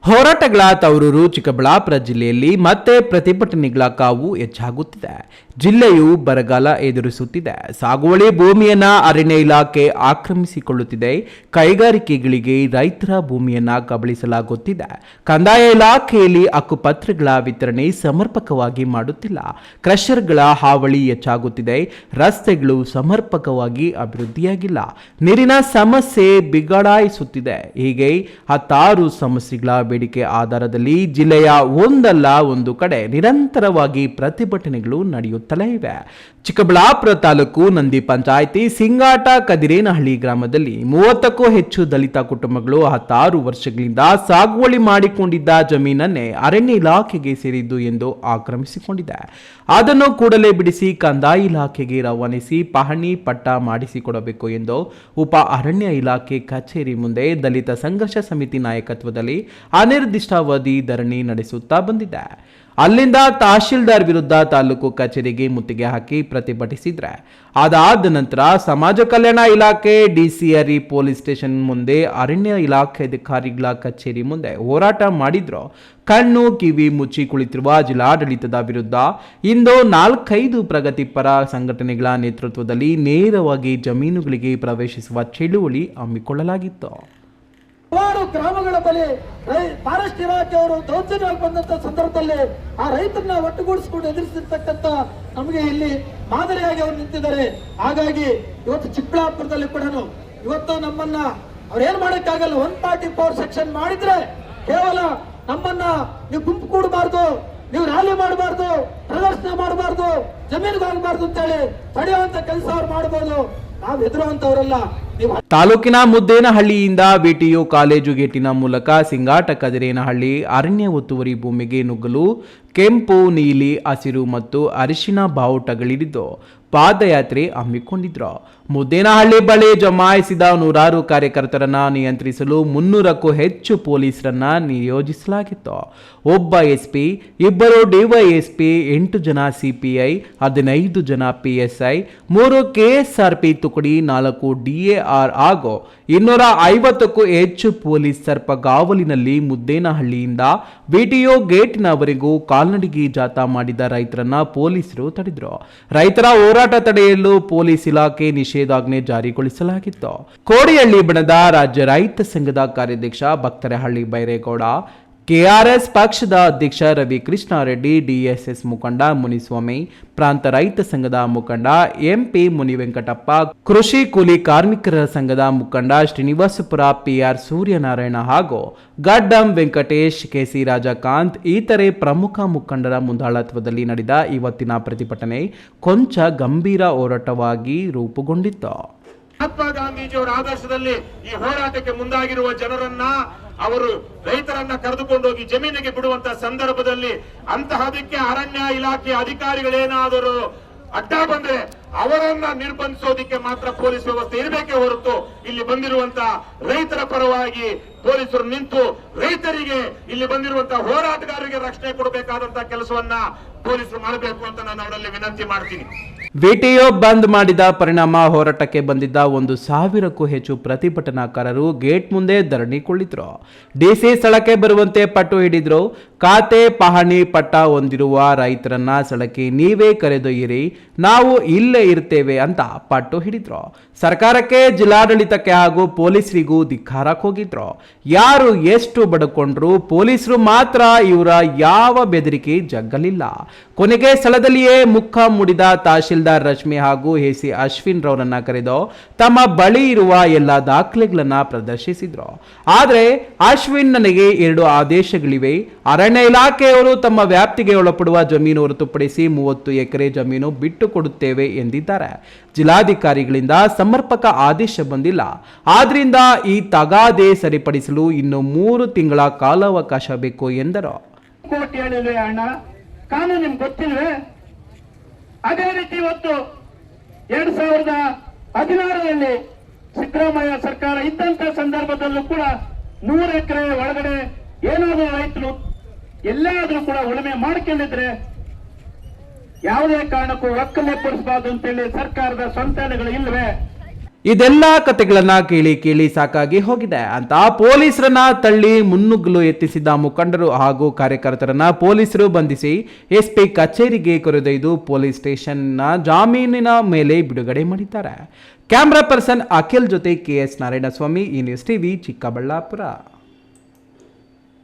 ಹೋರಾಟಗಳ ತವರೂರು ಚಿಕ್ಕಬಳ್ಳಾಪುರ ಜಿಲ್ಲೆಯಲ್ಲಿ ಮತ್ತೆ ಪ್ರತಿಭಟನೆಗಳ ಕಾವು ಹೆಚ್ಚಾಗುತ್ತಿದೆ. ಜಿಲ್ಲೆಯು ಬರಗಾಲ ಎದುರಿಸುತ್ತಿದೆ. ಸಾಗುವಳಿ ಭೂಮಿಯನ್ನ ಅರಣ್ಯ ಇಲಾಖೆ ಆಕ್ರಮಿಸಿಕೊಳ್ಳುತ್ತಿದೆ. ಕೈಗಾರಿಕೆಗಳಿಗೆ ರೈತರ ಭೂಮಿಯನ್ನ ಕಬಳಿಸಲಾಗುತ್ತಿದೆ. ಕಂದಾಯ ಇಲಾಖೆಯಲ್ಲಿ ಹಕ್ಕುಪತ್ರಗಳ ವಿತರಣೆ ಸಮರ್ಪಕವಾಗಿ ಮಾಡುತ್ತಿಲ್ಲ. ಕ್ರಷರ್ಗಳ ಹಾವಳಿ ಹೆಚ್ಚಾಗುತ್ತಿದೆ. ರಸ್ತೆಗಳು ಸಮರ್ಪಕವಾಗಿ ಅಭಿವೃದ್ಧಿಯಾಗಿಲ್ಲ. ನೀರಿನ ಸಮಸ್ಯೆ ಬಿಗಡಾಯಿಸುತ್ತಿದೆ. ಹೀಗೆ ಹತ್ತಾರು ಸಮಸ್ಯೆಗಳ ಬೇಡಿಕೆ ಆಧಾರದಲ್ಲಿ ಜಿಲ್ಲೆಯ ಒಂದಲ್ಲ ಒಂದು ಕಡೆ ನಿರಂತರವಾಗಿ ಪ್ರತಿಭಟನೆಗಳು ನಡೆಯುತ್ತಲೇ ಇವೆ. ಚಿಕ್ಕಬಳ್ಳಾಪುರ ತಾಲೂಕು ನಂದಿ ಪಂಚಾಯಿತಿ ಸಿಂಗಾಟ ಕದಿರೇನಹಳ್ಳಿ ಗ್ರಾಮದಲ್ಲಿ 30ಕ್ಕೂ ಹೆಚ್ಚು ದಲಿತ ಕುಟುಂಬಗಳು 16 ವರ್ಷಗಳಿಂದ ಸಾಗುವಳಿ ಮಾಡಿಕೊಂಡಿದ್ದ ಜಮೀನನ್ನೇ ಅರಣ್ಯ ಇಲಾಖೆಗೆ ಸೇರಿದ್ದು ಎಂದು ಆಕ್ರಮಿಸಿಕೊಂಡಿದೆ. ಅದನ್ನು ಕೂಡಲೇ ಬಿಡಿಸಿ ಕಂದಾಯ ಇಲಾಖೆಗೆ ರವಾನಿಸಿ ಪಹಣಿ ಪಟ್ಟ ಮಾಡಿಸಿಕೊಡಬೇಕು ಎಂದು ಉಪ ಅರಣ್ಯ ಇಲಾಖೆ ಕಚೇರಿ ಮುಂದೆ ದಲಿತ ಸಂಘರ್ಷ ಸಮಿತಿ ನಾಯಕತ್ವದಲ್ಲಿ ಅನಿರ್ದಿಷ್ಟಾವಧಿ ಧರಣಿ ನಡೆಸುತ್ತಾ ಬಂದಿದೆ. ಅಲ್ಲಿಂದ ತಹಶೀಲ್ದಾರ್ ವಿರುದ್ಧ ತಾಲೂಕು ಕಚೇರಿಗೆ ಮುತ್ತಿಗೆ ಹಾಕಿ ಪ್ರತಿಭಟಿಸಿದ್ರೆ, ಅದಾದ ನಂತರ ಸಮಾಜ ಕಲ್ಯಾಣ ಇಲಾಖೆ ಡಿಸಿಆರ್ಇ ಪೊಲೀಸ್ ಸ್ಟೇಷನ್ ಮುಂದೆ ಅರಣ್ಯ ಇಲಾಖೆ ಅಧಿಕಾರಿಗಳ ಕಚೇರಿ ಮುಂದೆ ಹೋರಾಟ ಮಾಡಿದ್ರು. ಕಣ್ಣು ಕಿವಿ ಮುಚ್ಚಿ ಕುಳಿತಿರುವ ಜಿಲ್ಲಾಡಳಿತದ ವಿರುದ್ಧ ಇಂದು 4-5 ಪ್ರಗತಿಪರ ಸಂಘಟನೆಗಳ ನೇತೃತ್ವದಲ್ಲಿ ನೇರವಾಗಿ ಜಮೀನುಗಳಿಗೆ ಪ್ರವೇಶಿಸುವ ಚಳುವಳಿ ಹಮ್ಮಿಕೊಳ್ಳಲಾಗಿತ್ತು. ಗ್ರಾಮಗಳ ಬಳಿ ಫಾರೆಸ್ಟ್ ಇಲಾಖೆಯವರು ದೌರ್ಜನ್ಯವಾಗಿ ಬಂದಂತ ಸಂದರ್ಭದಲ್ಲಿ ಆ ರೈತರನ್ನ ಒಟ್ಟುಗೂಡಿಸಿಕೊಂಡು ಎದುರಿಸಿರ್ತಕ್ಕಂಥ ನಮಗೆ ಇಲ್ಲಿ ಮಾದರಿಯಾಗಿ ಅವರು ನಿಂತಿದ್ದಾರೆ. ಹಾಗಾಗಿ ಇವತ್ತು ಚಿಕ್ಕಬಳ್ಳಾಪುರದಲ್ಲಿ ಕೂಡ ಇವತ್ತು ನಮ್ಮನ್ನ ಅವ್ರೇನ್ ಮಾಡಕ್ಕಾಗಲ್ಲ. 1 ಪಾರ್ಟಿ ಪವರ್ ಸೆಕ್ಷನ್ ಮಾಡಿದ್ರೆ ಕೇವಲ ನಮ್ಮನ್ನ ನೀವು ಗುಂಪು ಕೂಡಬಾರ್ದು, ನೀವು ರ್ಯಾಲಿ ಮಾಡಬಾರ್ದು, ಪ್ರದರ್ಶನ ಮಾಡಬಾರ್ದು, ಜಮೀನಿಗೆ ಹೋಗಬಾರ್ದು ಅಂತ ಹೇಳಿ ತಡೆಯುವಂತ ಕೆಲಸ ಅವ್ರು ಮಾಡಬಹುದು. ನಾವು ಹೆದರುವಂತವರಲ್ಲ. ತಾಲೂಕಿನ ಮುದ್ದೇನಹಳ್ಳಿಯಿಂದ ವಿಟಿಯು ಕಾಲೇಜು ಗೇಟಿನ ಮೂಲಕ ಸಿಂಗಾಟ ಕದಿರೇನಹಳ್ಳಿ ಅರಣ್ಯ ಒತ್ತುವರಿ ಭೂಮಿಗೆ ನುಗ್ಗಲು ಕೆಂಪು, ನೀಲಿ, ಹಸಿರು ಮತ್ತು ಅರಿಶಿನ ಬಾವುಟಗಳಿದ್ದು ಪಾದಯಾತ್ರೆ ಹಮ್ಮಿಕೊಂಡಿದ್ರು. ಮುದ್ದೇನಹಳ್ಳಿ ಬಳಿ ಜಮಾಯಿಸಿದ 100 ಕಾರ್ಯಕರ್ತರನ್ನ ನಿಯಂತ್ರಿಸಲು 300ಕ್ಕೂ ಹೆಚ್ಚು ಪೊಲೀಸರನ್ನ ನಿಯೋಜಿಸಲಾಗಿತ್ತು. ಒಬ್ಬ ಎಸ್ಪಿ, 2 ಡಿವೈಎಸ್ಪಿ, 8 ಜನ ಸಿಪಿಐ, 15 ಜನ ಪಿಎಸ್ಐ, 3 ಕೆಎಸ್ಆರ್ಪಿ ತುಕಡಿ, 4 ಡಿಎಆರ್ ಹಾಗೂ 250ಕ್ಕೂ ಹೆಚ್ಚು ಪೊಲೀಸ್ ಸರ್ಪಗಾವಲಿನಲ್ಲಿ ಮುದ್ದೇನಹಳ್ಳಿಯಿಂದ ವಿಟಿಯು ಗೇಟ್ನವರೆಗೂ ಕಾಲ್ನಡಿಗೆ ಜಾಥಾ ಮಾಡಿದ ರೈತರನ್ನ ಪೊಲೀಸರು ತಡೆದರು. ರೈತರ ಹೋರಾಟ ತಡೆಯಲು ಪೊಲೀಸ್ ಇಲಾಖೆ ನಿಷೇಧಾಜ್ಞೆ ಜಾರಿಗೊಳಿಸಲಾಗಿತ್ತು. ಕೋಡಿಹಳ್ಳಿ ಬಣದ ರಾಜ್ಯ ರೈತ ಸಂಘದ ಕಾರ್ಯಾಧ್ಯಕ್ಷ ಭಕ್ತರಹಳ್ಳಿ ಬೈರೇಗೌಡ, ಕೆಆರ್ಎಸ್ ಪಕ್ಷದ ಅಧ್ಯಕ್ಷ ರವಿ ಕೃಷ್ಣಾರೆಡ್ಡಿ, ಡಿಎಸ್ಎಸ್ ಮುಖಂಡ ಮುನಿಸ್ವಾಮಿ, ಪ್ರಾಂತ ರೈತ ಸಂಘದ ಮುಖಂಡ ಎಂಪಿ ಮುನಿವೆಂಕಟಪ್ಪ, ಕೃಷಿ ಕೂಲಿ ಕಾರ್ಮಿಕರ ಸಂಘದ ಮುಖಂಡ ಶ್ರೀನಿವಾಸಪುರ ಪಿಆರ್ ಸೂರ್ಯನಾರಾಯಣ ಹಾಗೂ ಗಡ್ಡಂ ವೆಂಕಟೇಶ್, ಕೆಸಿ ರಾಜಕಾಂತ್ ಇತರೆ ಪ್ರಮುಖ ಮುಖಂಡರ ಮುಂದಾಳತ್ವದಲ್ಲಿ ನಡೆದ ಇವತ್ತಿನ ಪ್ರತಿಭಟನೆ ಕೊಂಚ ಗಂಭೀರ ಹೋರಾಟವಾಗಿ ರೂಪುಗೊಂಡಿತ್ತು. ಮಹಾತ್ಮ ಗಾಂಧೀಜಿಯವರ ಆದರ್ಶದಲ್ಲಿ ಈ ಹೋರಾಟಕ್ಕೆ ಮುಂದಾಗಿರುವ ಜನರನ್ನ ಅವರು ರೈತರನ್ನ ಕರೆದುಕೊಂಡೋಗಿ ಜಮೀನಿಗೆ ಬಿಡುವಂತಹ ಸಂದರ್ಭದಲ್ಲಿ ಅಂತಹದಕ್ಕೆ ಅರಣ್ಯ ಇಲಾಖೆ ಅಧಿಕಾರಿಗಳೇನಾದರೂ ಅಡ್ಡ ಬಂದ್ರೆ ಅವರನ್ನ ನಿರ್ಬಂಧಿಸೋದಿಕ್ಕೆ ಮಾತ್ರ ಪೊಲೀಸ್ ವ್ಯವಸ್ಥೆ ಇರಬೇಕೇ ಹೊರತು ಇಲ್ಲಿ ಬಂದಿರುವಂತಹ ರೈತರ ಪರವಾಗಿ ಪೊಲೀಸರು ನಿಂತು ರೈತರಿಗೆ ಇಲ್ಲಿ ಬಂದಿರುವಂತಹ ಹೋರಾಟಗಾರರಿಗೆ ರಕ್ಷಣೆ ಕೊಡಬೇಕಾದಂತಹ ಕೆಲಸವನ್ನ ಪೊಲೀಸರು ಮಾಡಬೇಕು ಅಂತ ನಾನು ಅವರಲ್ಲಿ ವಿನಂತಿ ಮಾಡ್ತೀನಿ. ವಿಟಿಯು ಬಂದ್ ಮಾಡಿದ ಪರಿಣಾಮ ಹೋರಾಟಕ್ಕೆ ಬಂದಿದ್ದ 1,000ಕ್ಕೂ ಹೆಚ್ಚು ಪ್ರತಿಭಟನಾಕಾರರು ಗೇಟ್ ಮುಂದೆ ಧರಣಿ ಕುಳಿತರು. ಡಿಸಿ ಸ್ಥಳಕ್ಕೆ ಬರುವಂತೆ ಪಟ್ಟು ಹಿಡಿದ್ರು. ಖಾತೆ ಪಹಣಿ ಪಟ್ಟ ಹೊಂದಿರುವ ರೈತರನ್ನ ಸ್ಥಳಕ್ಕೆ ನೀವೇ ಕರೆದೊಯ್ಯಿರಿ, ನಾವು ಇಲ್ಲೇ ಇರ್ತೇವೆ ಅಂತ ಪಟ್ಟು ಹಿಡಿದ್ರು. ಸರ್ಕಾರಕ್ಕೆ, ಜಿಲ್ಲಾಡಳಿತಕ್ಕೆ ಹಾಗೂ ಪೊಲೀಸರಿಗೂ ಧಿಕ್ಕಾರ ಹೋಗಿದ್ರು. ಯಾರು ಎಷ್ಟು ಬಡ್ಕೊಂಡ್ರು ಪೊಲೀಸರು ಮಾತ್ರ ಇವರ ಯಾವ ಬೆದರಿಕೆ ಜಗ್ಗಲಿಲ್ಲ. ಕೊನೆಗೆ ಸ್ಥಳದಲ್ಲಿಯೇ ಮುಖ ಮುಡಿದ ತಹಶೀಲ್ದಾರ್ ರಶ್ಮಿ ಹಾಗೂ ಎಸಿ ಅಶ್ವಿನ್ ರವರನ್ನ ಕರೆದು ತಮ್ಮ ಬಳಿ ಇರುವ ಎಲ್ಲ ದಾಖಲೆಗಳನ್ನ ಪ್ರದರ್ಶಿಸಿದ್ರು. ಆದರೆ ಅಶ್ವಿನ್, ನನಗೆ 2 ಆದೇಶಗಳಿವೆ. ಅರಣ್ಯ ಇಲಾಖೆಯವರು ತಮ್ಮ ವ್ಯಾಪ್ತಿಗೆ ಒಳಪಡುವ ಜಮೀನು ಹೊರತುಪಡಿಸಿ 30 ಎಕರೆ ಜಮೀನು ಬಿಟ್ಟು ಕೊಡುತ್ತೇವೆ ಎಂದಿದ್ದಾರೆ. ಜಿಲ್ಲಾಧಿಕಾರಿಗಳಿಂದ ಸಮರ್ಪಕ ಆದೇಶ ಬಂದಿಲ್ಲ. ಆದ್ರಿಂದ ಈ ತಗಾದೆ ಸರಿಪಡಿಸಲು ಇನ್ನು 3 ತಿಂಗಳ ಕಾಲಾವಕಾಶ ಬೇಕು ಎಂದರು. ಕಾನೂನು ನಿಮ್ಗೆ ಗೊತ್ತಿಲ್ವೇ? ಅದೇ ರೀತಿ ಇವತ್ತು 2016ರಲ್ಲಿ ಸಿದ್ದರಾಮಯ್ಯ ಸರ್ಕಾರ ಇದ್ದಂತ ಸಂದರ್ಭದಲ್ಲೂ ಕೂಡ 100 ಎಕರೆ ಒಳಗಡೆ ಏನಾದರೂ ರೈತರು ಎಲ್ಲಾದ್ರೂ ಕೂಡ ಉಳುಮೆ ಮಾಡ್ಕೊಂಡಿದ್ರೆ ಯಾವುದೇ ಕಾರಣಕ್ಕೂ ಒಕ್ಕಲೆಪ್ಪಡಿಸಬಾರ್ದು ಅಂತೇಳಿ ಸರ್ಕಾರದ ಸಂಸ್ಥೆಗಳು ಇಲ್ವೇ? ಇದೆಲ್ಲ ಕತೆಗಳನ್ನ ಕೇಳಿ ಸಾಕಾಗಿ ಹೋಗಿದೆ ಅಂತ ಪೊಲೀಸರನ್ನ ತಳ್ಳಿ ಮುನ್ನುಗ್ಗಲು ಯತ್ನಿಸಿದ ಮುಖಂಡರು ಹಾಗೂ ಕಾರ್ಯಕರ್ತರನ್ನ ಪೊಲೀಸರು ಬಂಧಿಸಿ ಎಸ್ಪಿ ಕಚೇರಿಗೆ ಕರೆದೊಯ್ದು ಪೊಲೀಸ್ ಸ್ಟೇಷನ್ನ ಜಾಮೀನಿನ ಮೇಲೆ ಬಿಡುಗಡೆ ಮಾಡಿದ್ದಾರೆ. ಕ್ಯಾಮ್ರಾ ಪರ್ಸನ್ ಅಖಿಲ್ ಜೊತೆ KS ನಾರಾಯಣಸ್ವಾಮಿ, ಈ ನ್ಯೂಸ್ ಟಿವಿ, ಚಿಕ್ಕಬಳ್ಳಾಪುರ.